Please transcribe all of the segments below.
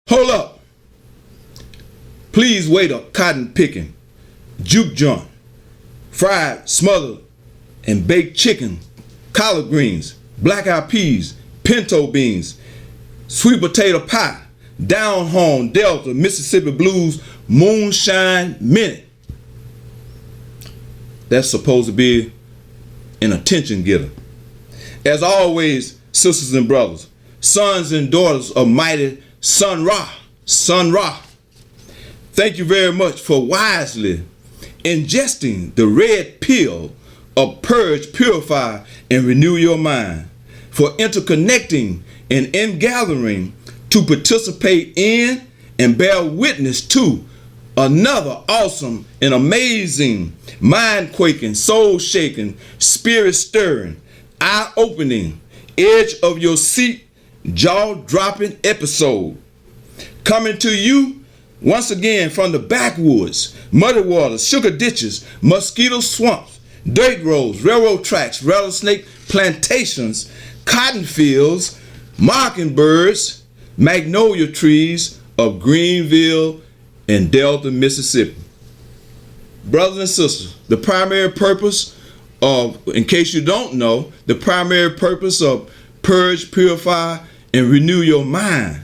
Hold up. Please wait a cotton picking, juke joint, fried, smothered, and baked chicken, collard greens, black eyed peas, pinto beans, sweet potato pie, down home, Delta, Mississippi Blues, moonshine minute. That's supposed to be an attention getter. As always, sisters and brothers, sons and daughters of mighty Sun Ra, thank you very much for wisely ingesting the red pill of Purge, Purify, and Renew Your Mind, for interconnecting and ingathering to participate in and bear witness to another awesome and amazing, mind-quaking, soul-shaking, spirit-stirring, eye-opening, edge of your seat, jaw-dropping episode. Coming to you once again from the backwoods, muddy waters, sugar ditches, mosquito swamps, dirt roads, railroad tracks, rattlesnake plantations, cotton fields, mockingbirds, magnolia trees of Greenville and Delta, Mississippi. Brothers and sisters, the primary purpose of, in case you don't know, the primary purpose of Purge, Purify, and Renew Your Mind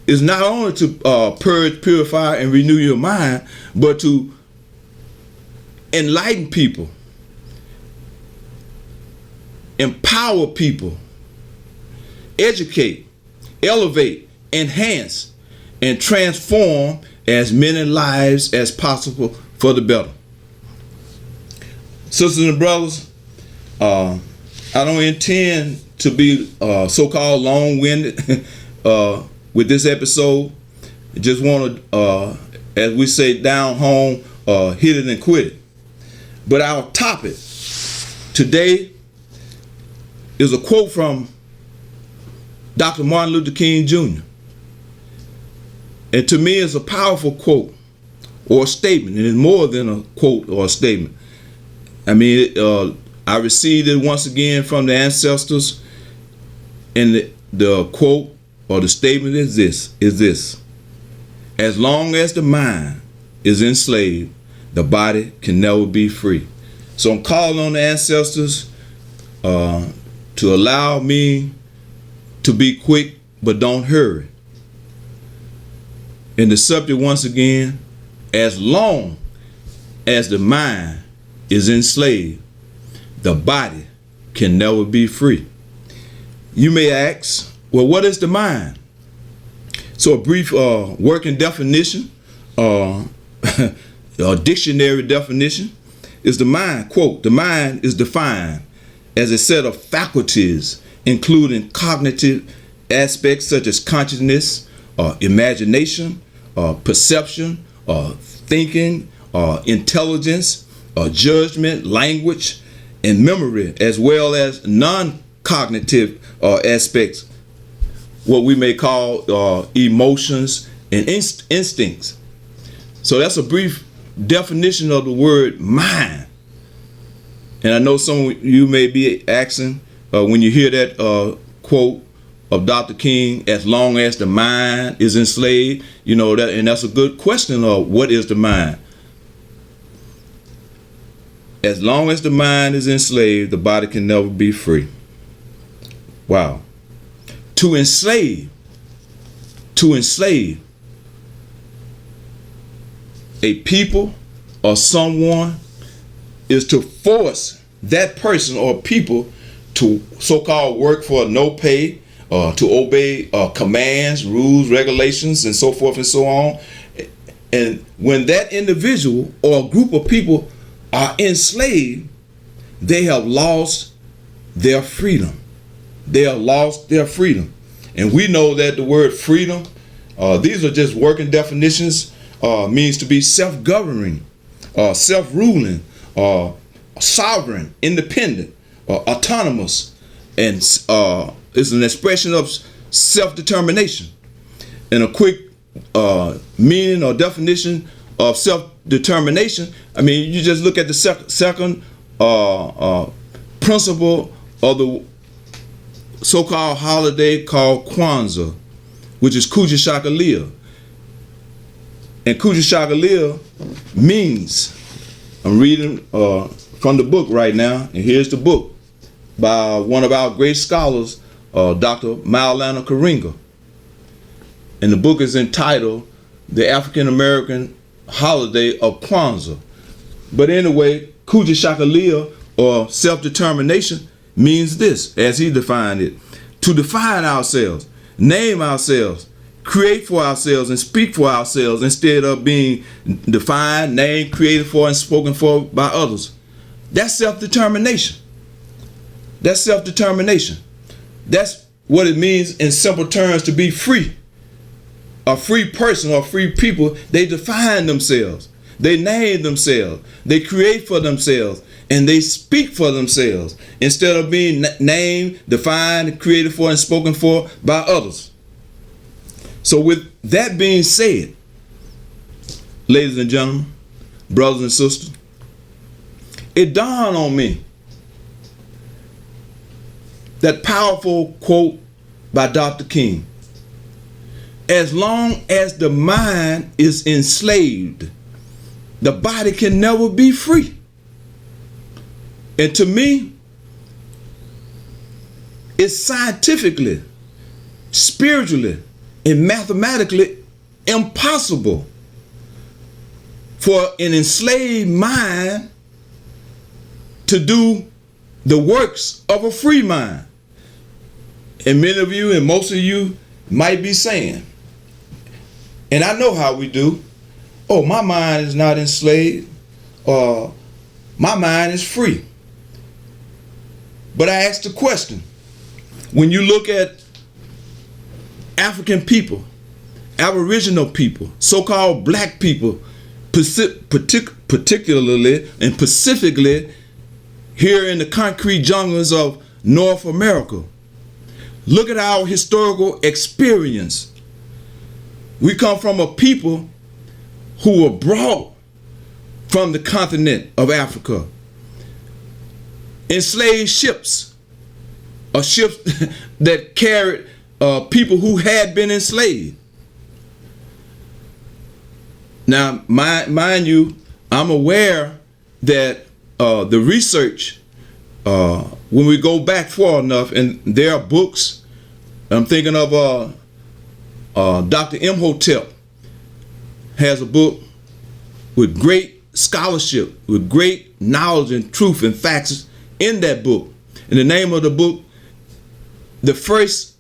is not only to purge, purify, and renew your mind, but to enlighten people, empower people, educate, elevate, enhance, and transform as many lives as possible for the better. Sisters and brothers, I don't intend to be so-called long-winded with this episode. I just want to, as we say down home, hit it and quit it. But our topic today is a quote from Dr. Martin Luther King Jr. And to me, it's a powerful quote or a statement. It is more than a quote or a statement. I mean, I received it once again from the ancestors, and the quote or the statement is this: as long as the mind is enslaved, the body can never be free. So I'm calling on the ancestors to allow me to be quick, but don't hurry. And the subject once again, as long as the mind is enslaved, the body can never be free. You may ask, well, what is the mind? So a brief working definition, a dictionary definition, is the mind. Quote, the mind is defined as a set of faculties, including cognitive aspects such as consciousness, imagination, perception, thinking, intelligence, judgment, language, and memory, as well as non-cognitive aspects, what we may call emotions and instincts. So that's a brief definition of the word mind. And I know some of you may be asking when you hear that quote of Dr. King, as long as the mind is enslaved, you know that, and that's a good question of what is the mind. As long as the mind is enslaved, the body can never be free. Wow. To enslave a people or someone is to force that person or people to so-called work for no pay, to obey commands, rules, regulations, and so forth and so on. And when that individual or a group of people are enslaved, they have lost their freedom. They have lost their freedom. And we know that the word freedom, these are just working definitions, means to be self-governing, self-ruling, sovereign, independent, autonomous, and is an expression of self-determination. And a quick meaning or definition of self-determination, I mean, you just look at the second principle of the so-called holiday called Kwanzaa, which is Kujashakalia. And Kujashakalia means, I'm reading from the book right now, and here's the book by one of our great scholars, Dr. Maulana Karinga. And the book is entitled The African American Holiday of Kwanzaa. But anyway, Kujashakalia, or self-determination, means this, as he defined it: to define ourselves, name ourselves, create for ourselves, and speak for ourselves instead of being defined, named, created for, and spoken for by others. That's self-determination. That's self-determination. That's what it means in simple terms to be free. A free person or free people, they define themselves, they name themselves, they create for themselves, and they speak for themselves instead of being named, defined, created for, and spoken for by others. So with that being said, ladies and gentlemen, brothers and sisters, it dawned on me that powerful quote by Dr. King: as long as the mind is enslaved, the body can never be free. And to me, it's scientifically, spiritually, and mathematically impossible for an enslaved mind to do the works of a free mind. And many of you and most of you might be saying, and I know how we do, oh, my mind is not enslaved, or my mind is free. But I ask the question, when you look at African people, Aboriginal people, so-called black people, particularly and specifically here in the concrete jungles of North America, look at our historical experience. We come from a people who were brought from the continent of Africa. Enslaved ships, or ships that carried people who had been enslaved. Now, mind you, I'm aware that the research, when we go back far enough, and there are books, I'm thinking of Dr. Imhotep has a book with great scholarship, with great knowledge and truth and facts in that book. And the name of the book, The First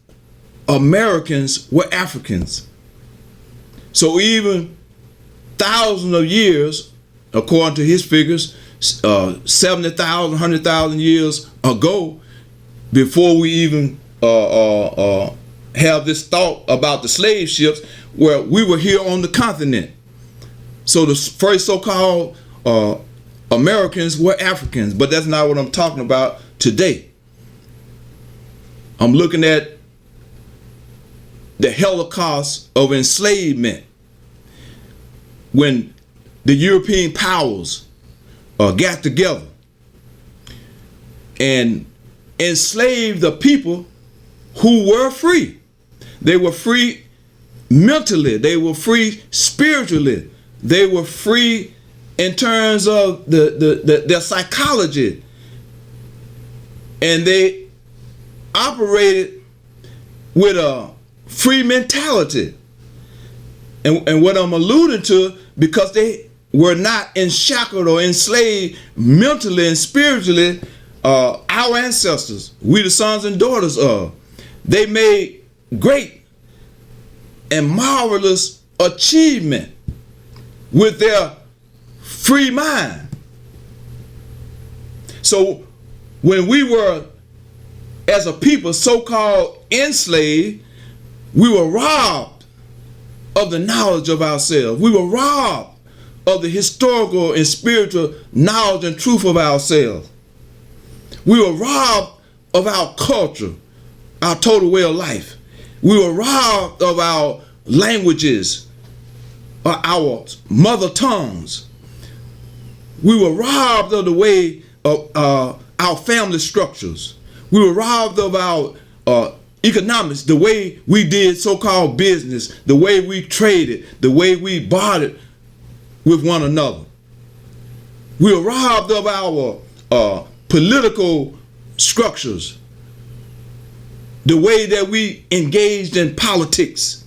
Americans Were Africans. So even thousands of years, according to his figures, 70,000, 100,000 years ago, before we even have this thought about the slave ships, where we were here on the continent. So the first so-called Americans were Africans, but that's not what I'm talking about today. I'm looking at the Holocaust of enslavement, when the European powers got together and enslaved the people who were free. They were free mentally, they were free spiritually, they were free in terms of their psychology, and they operated with a free mentality. And what I'm alluding to, because they were not enshackled or enslaved mentally and spiritually, our ancestors, we the sons and daughters of, they made great and marvelous achievement with their free mind. So when we were, as a people, so-called enslaved, we were robbed of the knowledge of ourselves. We were robbed of the historical and spiritual knowledge and truth of ourselves. We were robbed of our culture, our total way of life. We were robbed of our languages, our mother tongues. We were robbed of the way of our family structures. We were robbed of our economics, the way we did so-called business, the way we traded, the way we bartered with one another. We were robbed of our political structures, the way that we engaged in politics,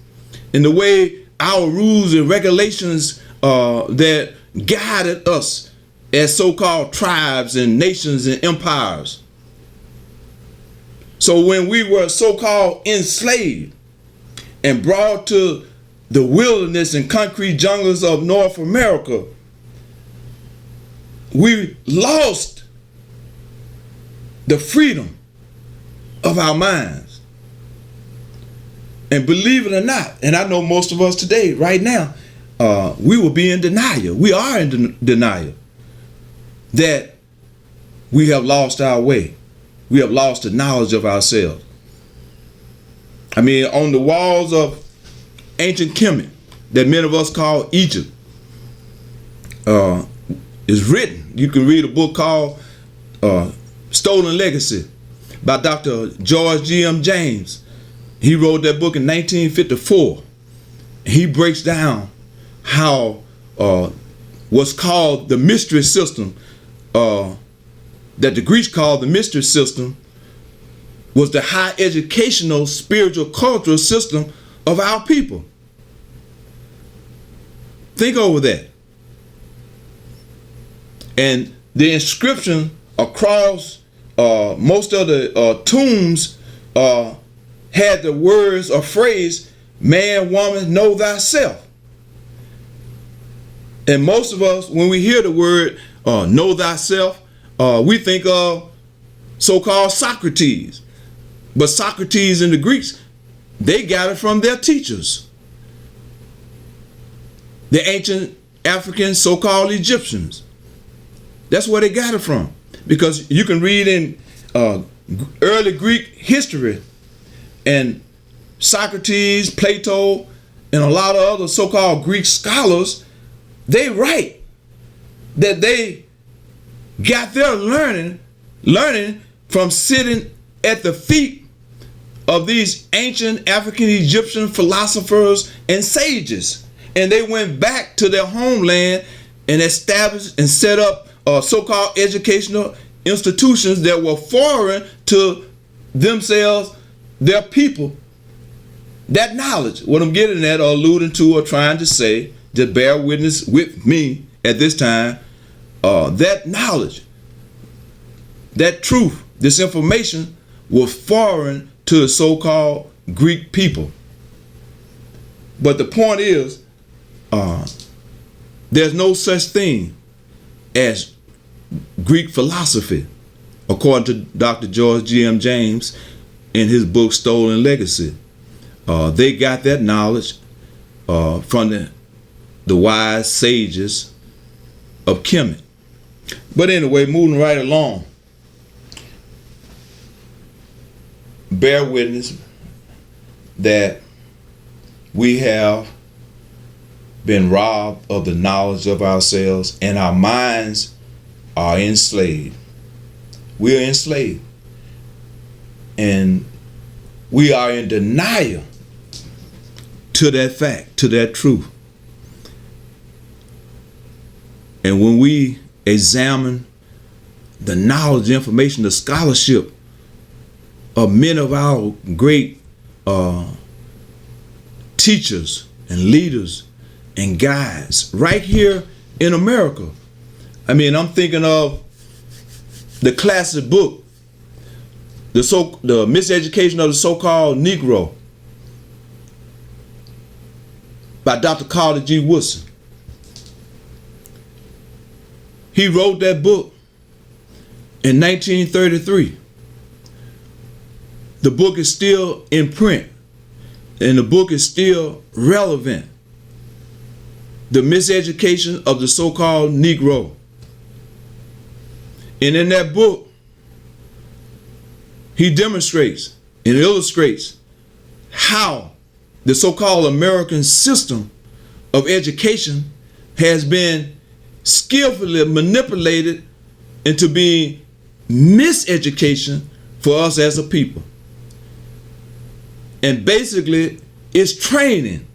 and the way our rules and regulations that guided us as so-called tribes and nations and empires. So when we were so-called enslaved and brought to the wilderness and concrete jungles of North America, we lost the freedom of our minds. And believe it or not, and I know most of us today, right now, we will be in denial. We are in denial that we have lost our way. We have lost the knowledge of ourselves. I mean, on the walls of ancient Kemet, that many of us call Egypt, is written. You can read a book called Stolen Legacy by Dr. George G.M. James. He wrote that book in 1954. He breaks down how what's called the mystery system, that the Greeks called the mystery system, was the high educational, spiritual, cultural system of our people. Think over that. And the inscription across most of the tombs had the words or phrase, "Man, woman, know thyself." And most of us, when we hear the word know thyself, we think of so-called Socrates. But Socrates and the Greeks, they got it from their teachers, the ancient African so-called Egyptians. That's where they got it from. Because you can read in early Greek history, and Socrates, Plato, and a lot of other so-called Greek scholars, they write that they got their learning from sitting at the feet of these ancient African Egyptian philosophers and sages. And they went back to their homeland and established and set up so-called educational institutions that were foreign to themselves, their people. That knowledge, what I'm getting at or alluding to or trying to say, just bear witness with me at this time, that knowledge, that truth, this information was foreign to the so-called Greek people. But the point is, there's no such thing as Greek philosophy, according to Dr. George G.M. James in his book Stolen Legacy. They got that knowledge from the wise sages of Kemet. But anyway, moving right along, bear witness that we have been robbed of the knowledge of ourselves, and our minds are enslaved. We are enslaved, and we are in denial to that fact, to that truth. And when we examine the knowledge, information, the scholarship of many of our great teachers and leaders and guides right here in America. I mean, I'm thinking of the classic book, the Miseducation of the So-Called Negro by Dr. Carter G. Woodson. He wrote that book in 1933. The book is still in print, and the book is still relevant. The Miseducation of the So-Called Negro. And in that book, he demonstrates and illustrates how the so-called American system of education has been skillfully manipulated into being miseducation for us as a people. And basically, it's training.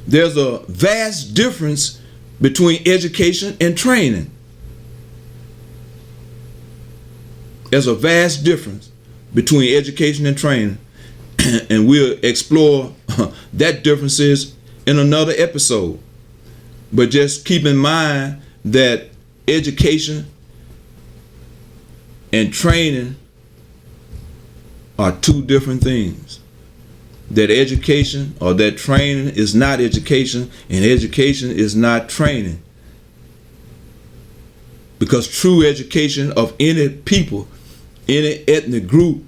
There's a vast difference between education and training. There's a vast difference between education and training. And we'll explore that differences in another episode. But just keep in mind that education and training are two different things. That education or that training is not education, and education is not training. Because true education of any people, any ethnic group,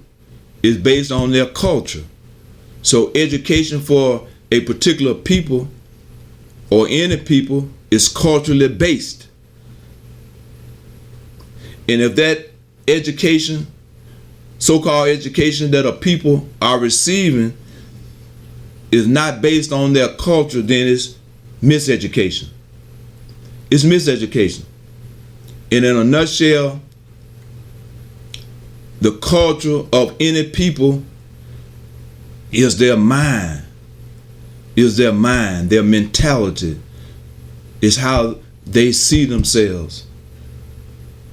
is based on their culture. So education for a particular people or any people is culturally based. And if that education, so-called education that a people are receiving, is not based on their culture, then it's miseducation. It's miseducation. And in a nutshell, the culture of any people is their mind, their mentality, is how they see themselves,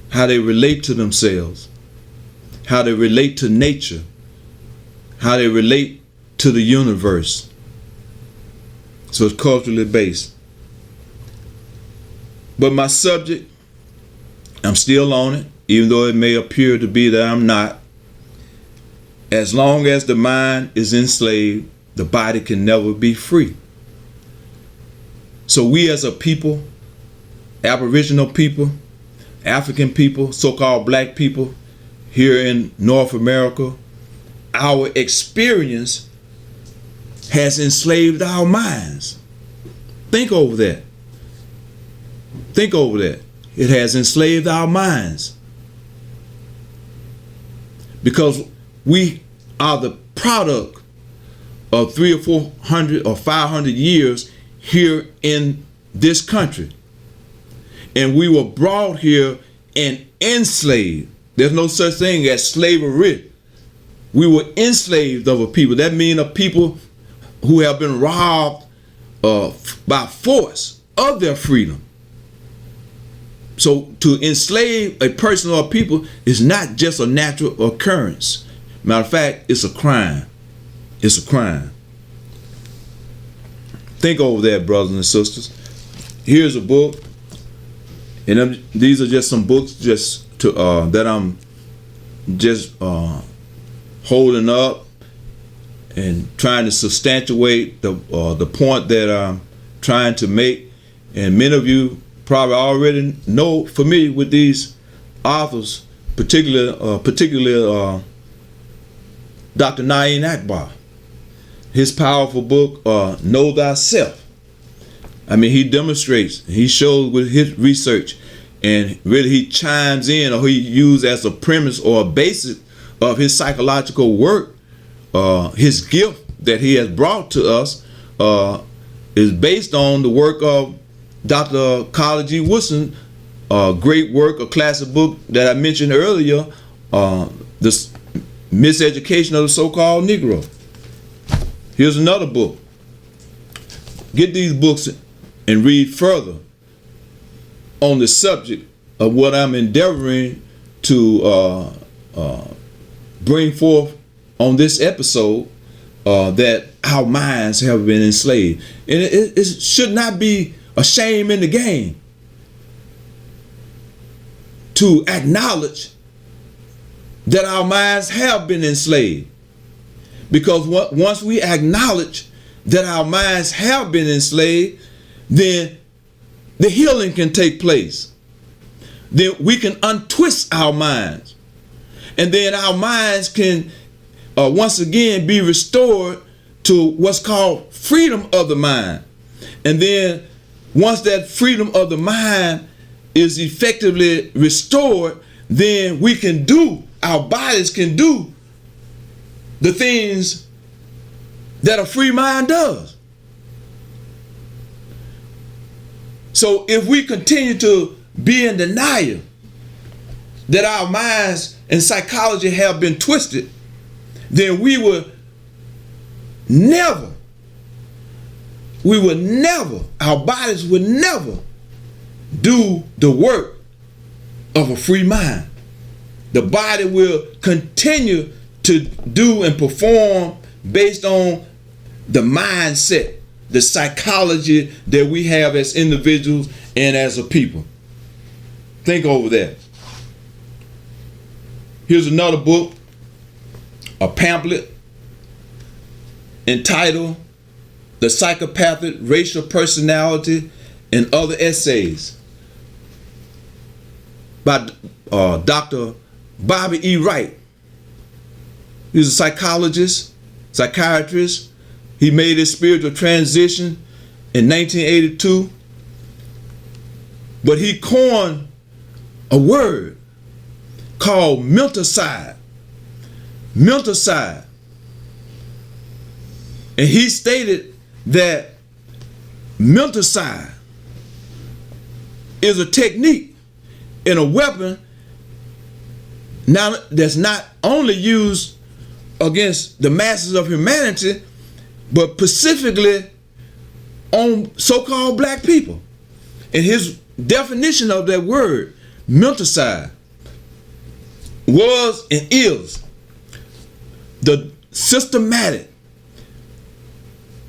how they relate to themselves, how they relate to nature, how they relate to the universe. So it's culturally based. But my subject, I'm still on it, even though it may appear to be that I'm not. As long as the mind is enslaved, the body can never be free. So we as a people, Aboriginal people, African people, so-called black people here in North America, our experience has enslaved our minds. Think over that. Think over that. It has enslaved our minds. Because we are the product of 300 or 400 or 500 years here in this country. And we were brought here and enslaved. There's no such thing as slavery. We were enslaved of a people. That means a people who have been robbed by force of their freedom. So to enslave a person or a people is not just a natural occurrence. Matter of fact, it's a crime. It's a crime. Think over that, brothers and sisters. Here's a book, and these are just some books just to that I'm just holding up and trying to substantiate the point that I'm trying to make. And many of you probably already familiar with these authors, particularly Dr. Naeem Akbar. His powerful book, Know Thyself. I mean, he demonstrates, he shows with his research, and really he chimes in, or he used as a premise or a basis of his psychological work, his gift that he has brought to us is based on the work of Dr. Carla G. Woodson, great work, a classic book that I mentioned earlier, The Miseducation of the So-Called Negro. Here's another book. Get these books and read further on the subject of what I'm endeavoring to bring forth on this episode, that our minds have been enslaved. And it should not be a shame in the game to acknowledge that our minds have been enslaved. Because once we acknowledge that our minds have been enslaved, then the healing can take place. Then we can untwist our minds. And then our minds can once again be restored to what's called freedom of the mind. And then once that freedom of the mind is effectively restored, then we can do, our bodies can do the things that a free mind does. So if we continue to be in denial that our minds and psychology have been twisted, then we will never, our bodies would never do the work of a free mind. The body will continue to do and perform based on the mindset, the psychology that we have as individuals and as a people. Think over that. Here's another book, a pamphlet entitled The Psychopathic Racial Personality and Other Essays by Dr. Bobby E. Wright. He's a psychologist, psychiatrist. He made his spiritual transition in 1982, but he coined a word called menticide. Menticide. And he stated that menticide is a technique and a weapon now that's not only used against the masses of humanity, but specifically on so-called black people. And his definition of that word, menticide, was and is the systematic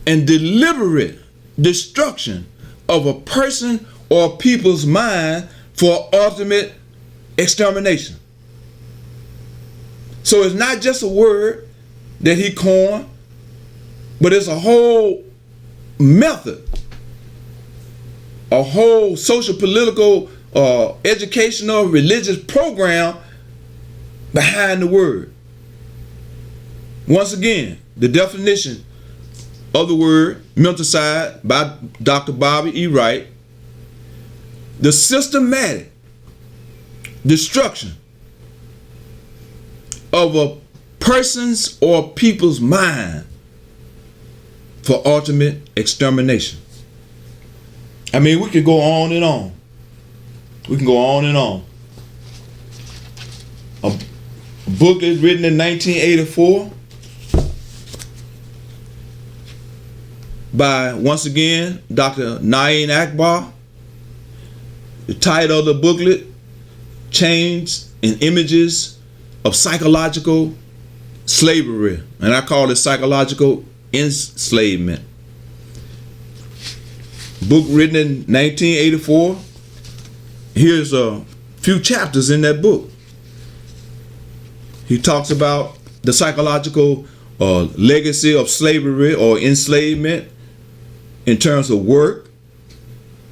and deliberate destruction of a person or people's mind for ultimate extermination. So it's not just a word that he coined, but it's a whole method, a whole social, political, educational, religious program behind the word. Once again, the definition of the word menticide by Dr. Bobby E. Wright: the systematic destruction of a person's or people's mind for ultimate extermination. I mean, we could go on and on. We can go on and on. A book is written in 1984 by, once again, Dr. Naeem Akbar. The title of the booklet, Chains and Images of Psychological Slavery. And I call it psychological enslavement. Book written in 1984. Here's a few chapters in that book. He talks about the psychological legacy of slavery or enslavement in terms of work,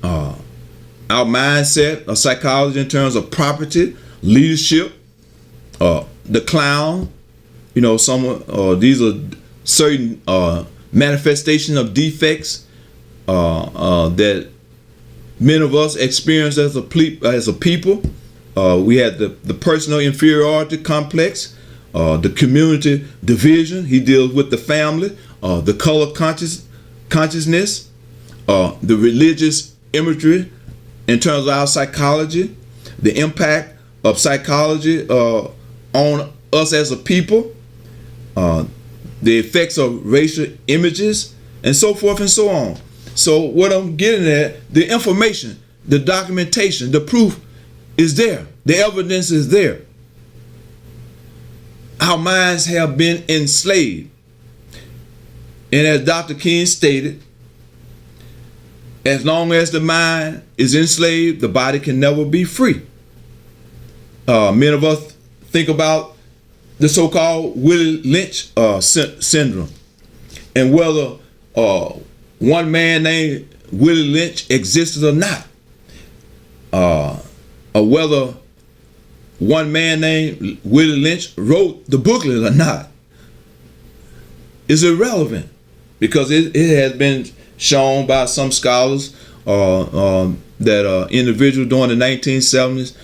our mindset of psychology in terms of property, leadership, the clown. You know, these are certain manifestation of defects that many of us experience as a people. We had the personal inferiority complex, the community division. He deals with the family, the color consciousness, the religious imagery in terms of our psychology, the impact of psychology on us as a people, the effects of racial images, and so forth and so on. So what I'm getting at, the information, the documentation, the proof is there. The evidence is there. Our minds have been enslaved. And as Dr. King stated, as long as the mind is enslaved, the body can never be free. Many of us think about the so-called Willie Lynch syndrome, and whether one man named Willie Lynch existed or not, or whether one man named Willie Lynch wrote the booklet or not, is irrelevant, because it has been shown by some scholars that individual during the 1970s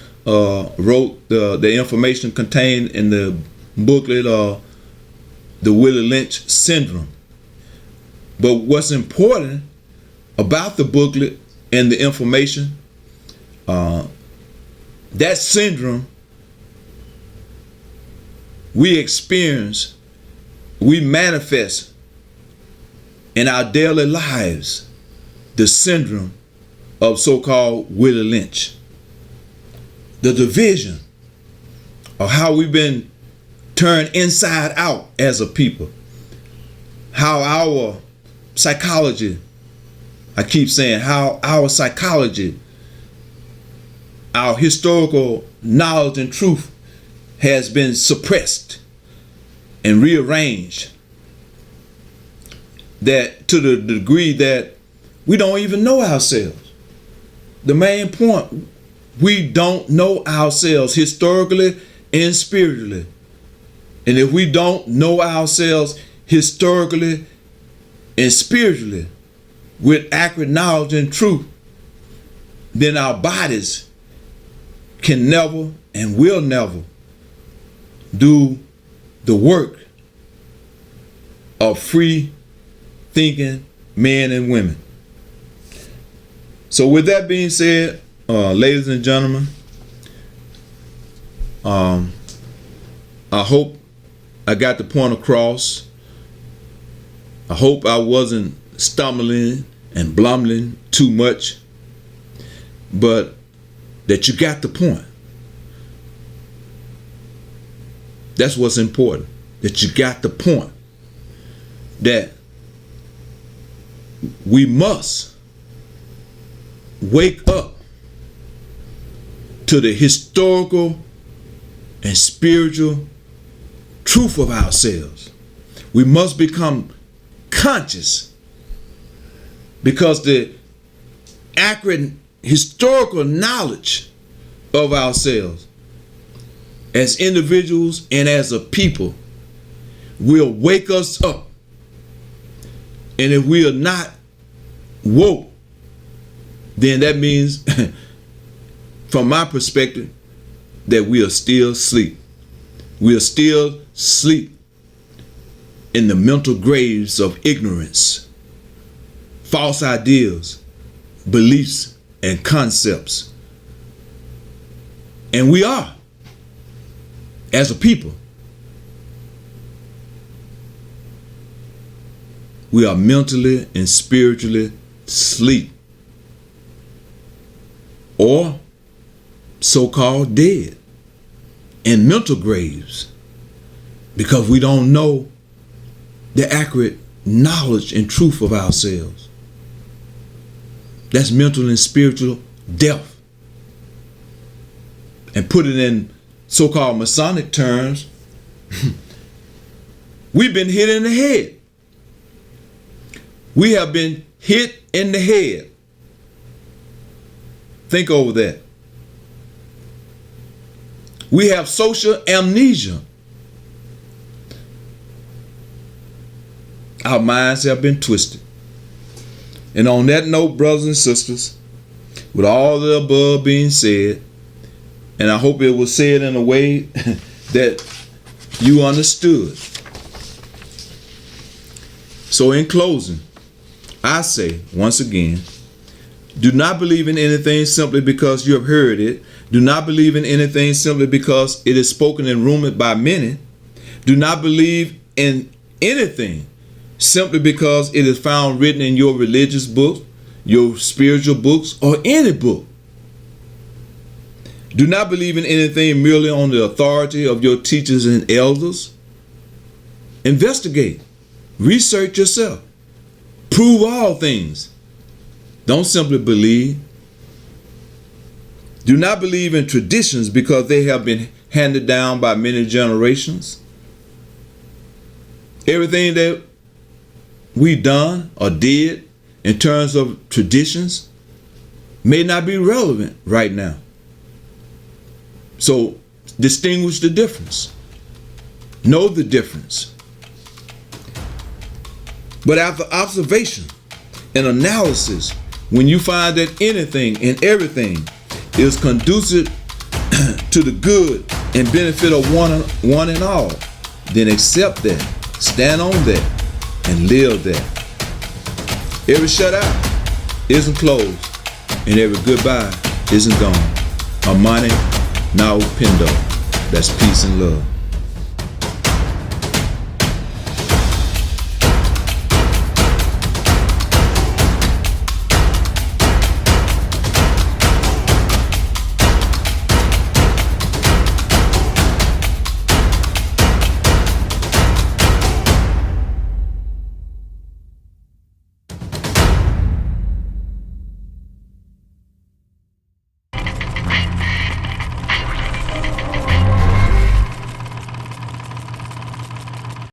wrote the information contained in the booklet, the Willie Lynch syndrome. But what's important about the booklet and the information, that syndrome we experience, we manifest in our daily lives the syndrome of so-called Willie Lynch. The division of how we've been turned inside out as a people. How our psychology, I keep saying, how our psychology, our historical knowledge and truth has been suppressed and rearranged, that to the degree that we don't even know ourselves. The main point, we don't know ourselves historically and spiritually. And if we don't know ourselves historically and spiritually with accurate knowledge and truth, then our bodies can never and will never do the work of free thinking men and women. So with that being said, ladies and gentlemen, I hope I got the point across. I hope I wasn't stumbling and blumbling too much, but that you got the point. That's what's important, that you got the point, that we must wake up to the historical and spiritual truth of ourselves. We must become conscious, because the accurate historical knowledge of ourselves as individuals and as a people will wake us up. And if we are not woke, then that means from my perspective that we are still asleep. We are still asleep in the mental graves of ignorance, false ideals, beliefs, and concepts. And we are, as a people, we are mentally and spiritually asleep, or so-called dead in mental graves, because we don't know the accurate knowledge and truth of ourselves. That's mental and spiritual death. And put it in so-called Masonic terms, we've been hit in the head. We have been hit in the head. Think over that. We have social amnesia. Our minds have been twisted. And on that note, brothers and sisters, with all the above being said, and I hope it was said in a way that you understood. So in closing, I say once again, do not believe in anything simply because you have heard it. Do not believe in anything simply because it is spoken and rumored by many. Do not believe in anything simply because it is found written in your religious book, your spiritual books, or any book. Do not believe in anything merely on the authority of your teachers and elders. Investigate. Research yourself. Prove all things. Don't simply believe. Do not believe in traditions because they have been handed down by many generations. Everything that we done or did in terms of traditions may not be relevant right now. So distinguish the difference. Know the difference. But after observation and analysis, when you find that anything and everything is conducive to the good and benefit of one and all, then accept that, stand on that, and live that. Every shutout isn't closed, and every goodbye isn't gone. Amani Now Pendo. That's peace and love.